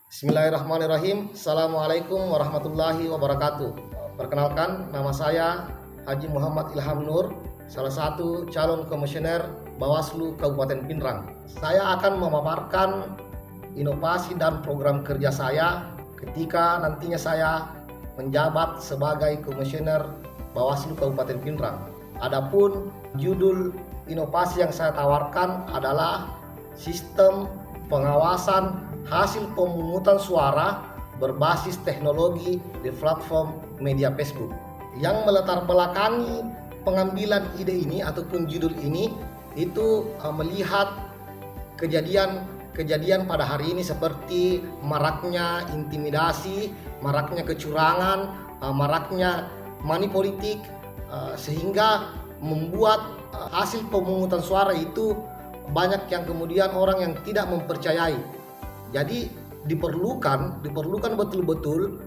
Bismillahirrahmanirrahim. Assalamualaikum warahmatullahi wabarakatuh. Perkenalkan, nama saya Haji Muhammad Ilham Nur, salah satu calon komisioner Bawaslu Kabupaten Pinrang. Saya akan memaparkan inovasi dan program kerja saya ketika nantinya saya menjabat sebagai komisioner Bawaslu Kabupaten Pinrang. Adapun judul inovasi yang saya tawarkan adalah sistem pengawasan hasil pemungutan suara berbasis teknologi di platform media Facebook. Yang melatar belakangi pengambilan ide ini ataupun judul ini itu melihat kejadian pada hari ini seperti maraknya intimidasi, maraknya kecurangan, maraknya money politik, sehingga membuat hasil pemungutan suara itu banyak yang kemudian orang yang tidak mempercayai. Jadi diperlukan betul-betul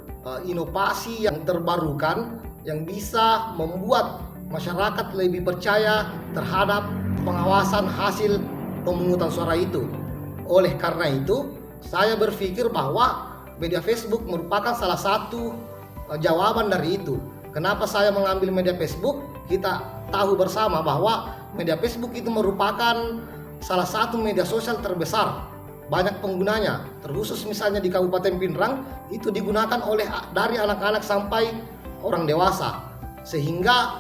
inovasi yang terbarukan yang bisa membuat masyarakat lebih percaya terhadap pengawasan hasil pemungutan suara itu. Oleh karena itu, saya berpikir bahwa media Facebook merupakan salah satu jawaban dari itu. Kenapa saya mengambil media Facebook? Kita tahu bersama bahwa media Facebook itu merupakan salah satu media sosial terbesar, banyak penggunanya, terkhusus misalnya di Kabupaten Pinrang itu digunakan dari anak-anak sampai orang dewasa, sehingga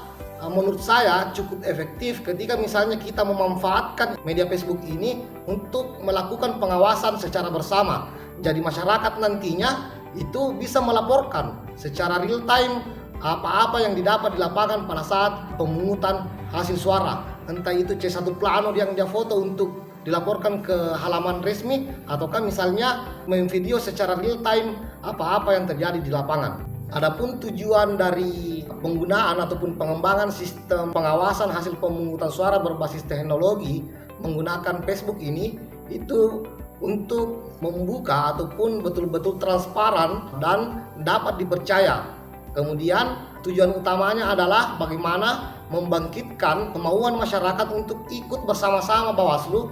menurut saya cukup efektif ketika misalnya kita memanfaatkan media Facebook ini untuk melakukan pengawasan secara bersama. Jadi masyarakat nantinya itu bisa melaporkan secara real time apa-apa yang didapat di lapangan pada saat pemungutan hasil suara, entah itu C1 plano yang dia foto untuk dilaporkan ke halaman resmi, ataukah misalnya memvideo secara real time apa-apa yang terjadi di lapangan. Adapun tujuan dari penggunaan ataupun pengembangan sistem pengawasan hasil pemungutan suara berbasis teknologi menggunakan Facebook ini itu untuk membuka ataupun betul-betul transparan dan dapat dipercaya. Kemudian tujuan utamanya adalah bagaimana membangkitkan kemauan masyarakat untuk ikut bersama-sama Bawaslu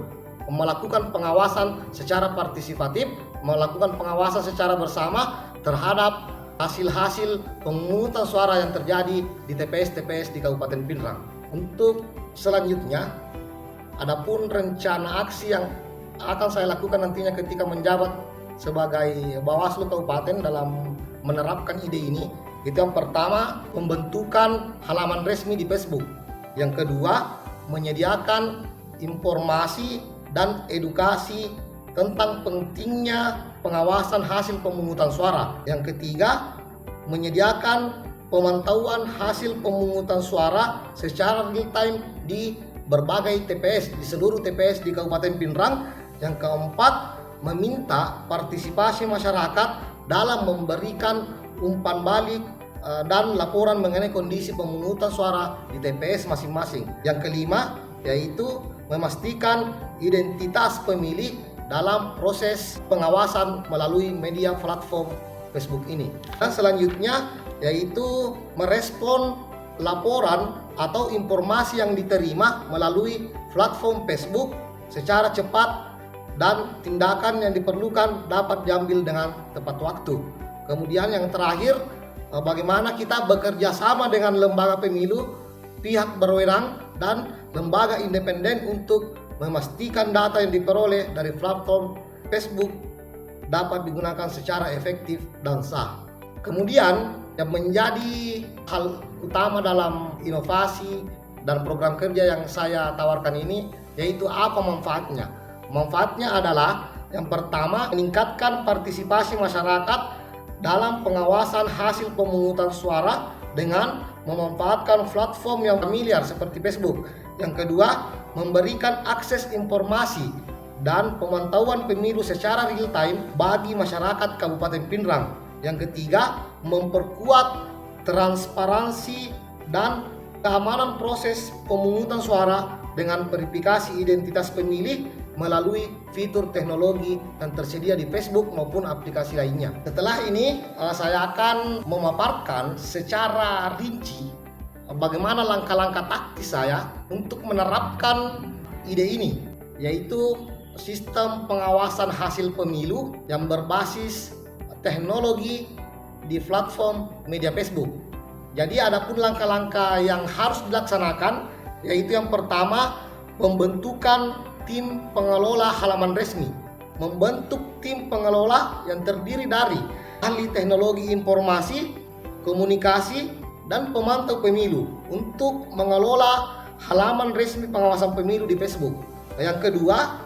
melakukan pengawasan secara partisipatif, melakukan pengawasan secara bersama terhadap hasil-hasil pemungutan suara yang terjadi di TPS-TPS di Kabupaten Pinrang. Untuk selanjutnya, adapun rencana aksi yang akan saya lakukan nantinya ketika menjabat sebagai Bawaslu Kabupaten dalam menerapkan ide ini, itu yang pertama, pembentukan halaman resmi di Facebook. Yang kedua, menyediakan informasi dan edukasi tentang pentingnya pengawasan hasil pemungutan suara. Yang ketiga, menyediakan pemantauan hasil pemungutan suara secara real time di berbagai TPS, di seluruh TPS di Kabupaten Pinrang. Yang keempat, meminta partisipasi masyarakat dalam memberikan umpan balik dan laporan mengenai kondisi pemungutan suara di TPS masing-masing. Yang kelima, yaitu memastikan identitas pemilih dalam proses pengawasan melalui media platform Facebook ini. Dan selanjutnya yaitu merespon laporan atau informasi yang diterima melalui platform Facebook secara cepat dan tindakan yang diperlukan dapat diambil dengan tepat waktu. Kemudian yang terakhir, bagaimana kita bekerja sama dengan lembaga pemilu, pihak berwenang, dan lembaga independen untuk memastikan data yang diperoleh dari platform Facebook dapat digunakan secara efektif dan sah. Kemudian yang menjadi hal utama dalam inovasi dan program kerja yang saya tawarkan ini yaitu apa manfaatnya. Manfaatnya adalah yang pertama, meningkatkan partisipasi masyarakat dalam pengawasan hasil pemungutan suara dengan memanfaatkan platform yang familiar seperti Facebook. Yang kedua, memberikan akses informasi dan pemantauan pemilu secara real time bagi masyarakat Kabupaten Pinrang. Yang ketiga, memperkuat transparansi dan keamanan proses pemungutan suara dengan verifikasi identitas pemilih melalui fitur teknologi yang tersedia di Facebook maupun aplikasi lainnya. Setelah ini saya akan memaparkan secara rinci bagaimana langkah-langkah taktis saya untuk menerapkan ide ini, yaitu sistem pengawasan hasil pemilu yang berbasis teknologi di platform media Facebook. Jadi ada pun langkah-langkah yang harus dilaksanakan, yaitu yang pertama, pembentukan tim pengelola halaman resmi. Membentuk tim pengelola yang terdiri dari ahli teknologi informasi, komunikasi, dan pemantau pemilu untuk mengelola halaman resmi pengawasan pemilu di Facebook. Yang kedua,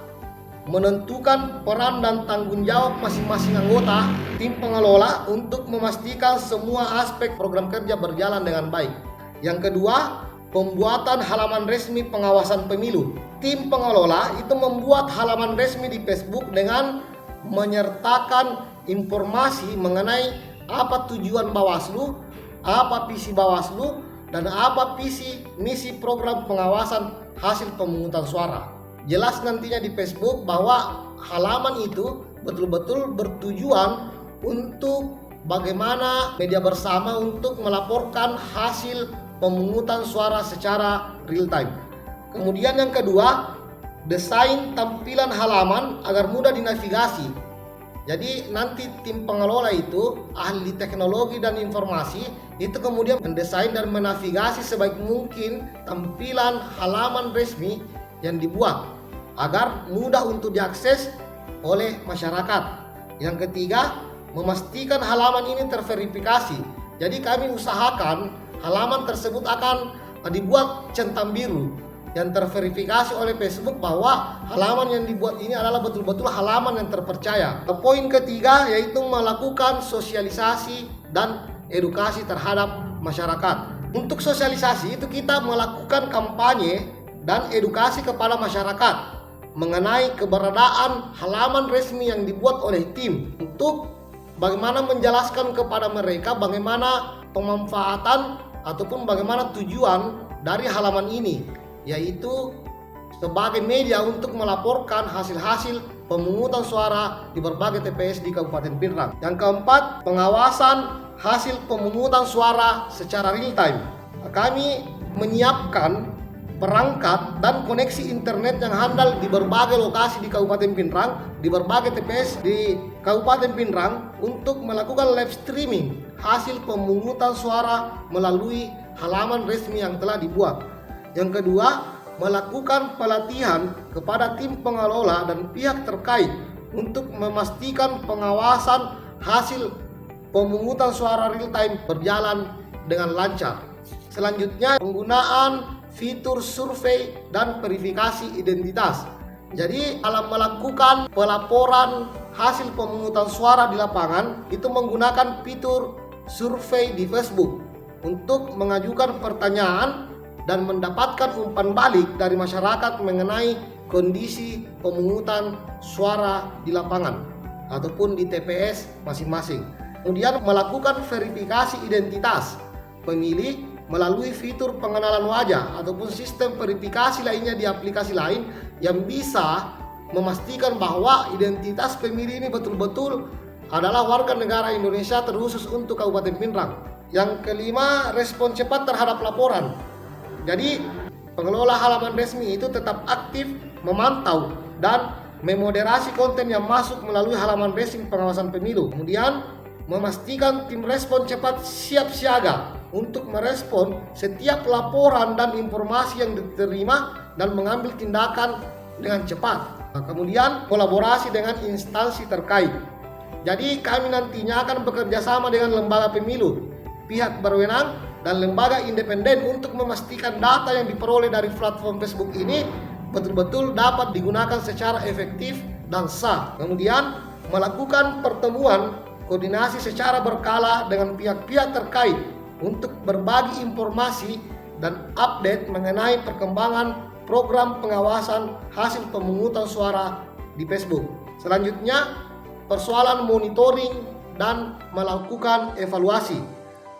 menentukan peran dan tanggung jawab masing-masing anggota tim pengelola untuk memastikan semua aspek program kerja berjalan dengan baik. Yang kedua, pembuatan halaman resmi pengawasan pemilu. Tim pengelola itu membuat halaman resmi di Facebook dengan menyertakan informasi mengenai apa tujuan Bawaslu, apa visi Bawaslu, dan apa visi misi program pengawasan hasil pemungutan suara. Jelas nantinya di Facebook bahwa halaman itu betul-betul bertujuan untuk bagaimana media bersama untuk melaporkan hasil pemungutan suara secara real time. Kemudian yang kedua, desain tampilan halaman agar mudah dinavigasi. Jadi nanti tim pengelola itu, ahli teknologi dan informasi, itu kemudian mendesain dan menavigasi sebaik mungkin tampilan halaman resmi yang dibuat agar mudah untuk diakses oleh masyarakat. Yang ketiga, memastikan halaman ini terverifikasi. Jadi kami usahakan halaman tersebut akan dibuat centang biru yang terverifikasi oleh Facebook bahwa halaman yang dibuat ini adalah betul-betul halaman yang terpercaya. Poin ketiga yaitu melakukan sosialisasi dan edukasi terhadap masyarakat. Untuk sosialisasi itu kita melakukan kampanye dan edukasi kepada masyarakat mengenai keberadaan halaman resmi yang dibuat oleh tim untuk bagaimana menjelaskan kepada mereka bagaimana pemanfaatan ataupun bagaimana tujuan dari halaman ini, yaitu sebagai media untuk melaporkan hasil-hasil pemungutan suara di berbagai TPS di Kabupaten Pinrang. Yang keempat, pengawasan hasil pemungutan suara secara real time. Kami menyiapkan perangkat dan koneksi internet yang handal di berbagai lokasi di Kabupaten Pinrang, di berbagai TPS di Kabupaten Pinrang untuk melakukan live streaming hasil pemungutan suara melalui halaman resmi yang telah dibuat. Yang kedua, melakukan pelatihan kepada tim pengelola dan pihak terkait untuk memastikan pengawasan hasil pemungutan suara real time berjalan dengan lancar. Selanjutnya, penggunaan fitur survei dan verifikasi identitas. Jadi dalam melakukan pelaporan hasil pemungutan suara di lapangan itu menggunakan fitur survei di Facebook untuk mengajukan pertanyaan dan mendapatkan umpan balik dari masyarakat mengenai kondisi pemungutan suara di lapangan ataupun di TPS masing-masing. Kemudian melakukan verifikasi identitas pemilih melalui fitur pengenalan wajah ataupun sistem verifikasi lainnya di aplikasi lain yang bisa memastikan bahwa identitas pemilih ini betul-betul adalah warga negara Indonesia terkhusus untuk Kabupaten Pinrang. Yang kelima, respon cepat terhadap laporan. Jadi pengelola halaman resmi itu tetap aktif memantau dan memoderasi konten yang masuk melalui halaman resmi pengawasan pemilu. Kemudian memastikan tim respon cepat siap siaga untuk merespon setiap laporan dan informasi yang diterima dan mengambil tindakan dengan cepat. Kemudian kolaborasi dengan instansi terkait. Jadi kami nantinya akan bekerja sama dengan lembaga pemilu, pihak berwenang, dan lembaga independen untuk memastikan data yang diperoleh dari platform Facebook ini betul-betul dapat digunakan secara efektif dan sah. Kemudian melakukan pertemuan koordinasi secara berkala dengan pihak-pihak terkait untuk berbagi informasi dan update mengenai perkembangan program pengawasan hasil pemungutan suara di Facebook. Selanjutnya, persoalan monitoring dan melakukan evaluasi.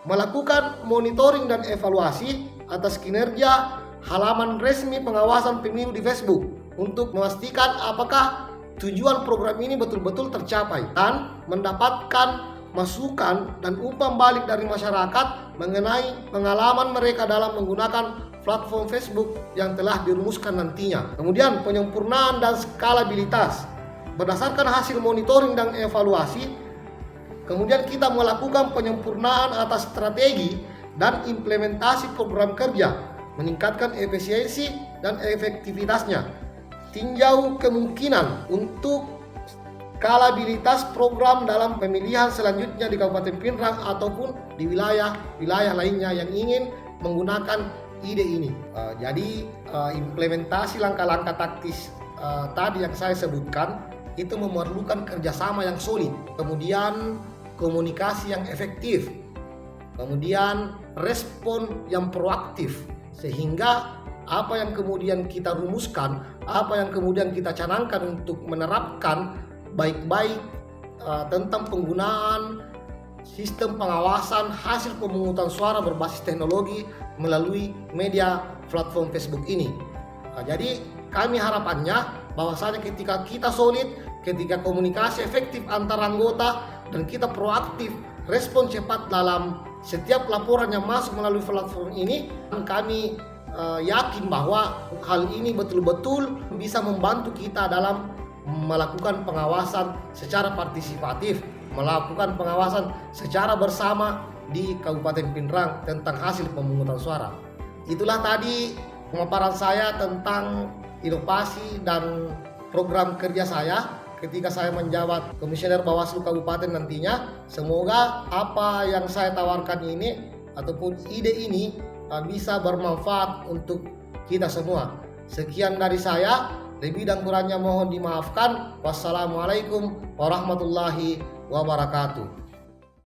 Melakukan monitoring dan evaluasi atas kinerja halaman resmi pengawasan pemilu di Facebook untuk memastikan apakah tujuan program ini betul-betul tercapai dan mendapatkan masukan dan umpan balik dari masyarakat mengenai pengalaman mereka dalam menggunakan platform Facebook yang telah dirumuskan nantinya. Kemudian penyempurnaan dan skalabilitas. Berdasarkan hasil monitoring dan evaluasi, kemudian kita melakukan penyempurnaan atas strategi dan implementasi program kerja, meningkatkan efisiensi dan efektivitasnya. Tinjau kemungkinan untuk skalabilitas program dalam pemilihan selanjutnya di Kabupaten Pinrang ataupun di wilayah lainnya yang ingin menggunakan ide ini. Jadi implementasi langkah-langkah taktis tadi yang saya sebutkan itu memerlukan kerjasama yang solid, kemudian komunikasi yang efektif, kemudian respon yang proaktif, sehingga apa yang kemudian kita rumuskan, apa yang kemudian kita canangkan untuk menerapkan baik-baik tentang penggunaan sistem pengawasan hasil pemungutan suara berbasis teknologi melalui media platform Facebook ini. Jadi kami harapannya bahwasanya ketika kita solid, ketika komunikasi efektif antar anggota dan kita proaktif, respon cepat dalam setiap laporan yang masuk melalui platform ini, kami yakin bahwa hal ini betul-betul bisa membantu kita dalam melakukan pengawasan secara partisipatif, melakukan pengawasan secara bersama di Kabupaten Pinrang tentang hasil pemungutan suara. Itulah tadi pemaparan saya tentang inovasi dan program kerja saya ketika saya menjabat Komisioner Bawaslu Kabupaten nantinya. Semoga apa yang saya tawarkan ini ataupun ide ini bisa bermanfaat untuk kita semua. Sekian dari saya, lebih dan kurangnya mohon dimaafkan. Wassalamualaikum warahmatullahi wabarakatuh.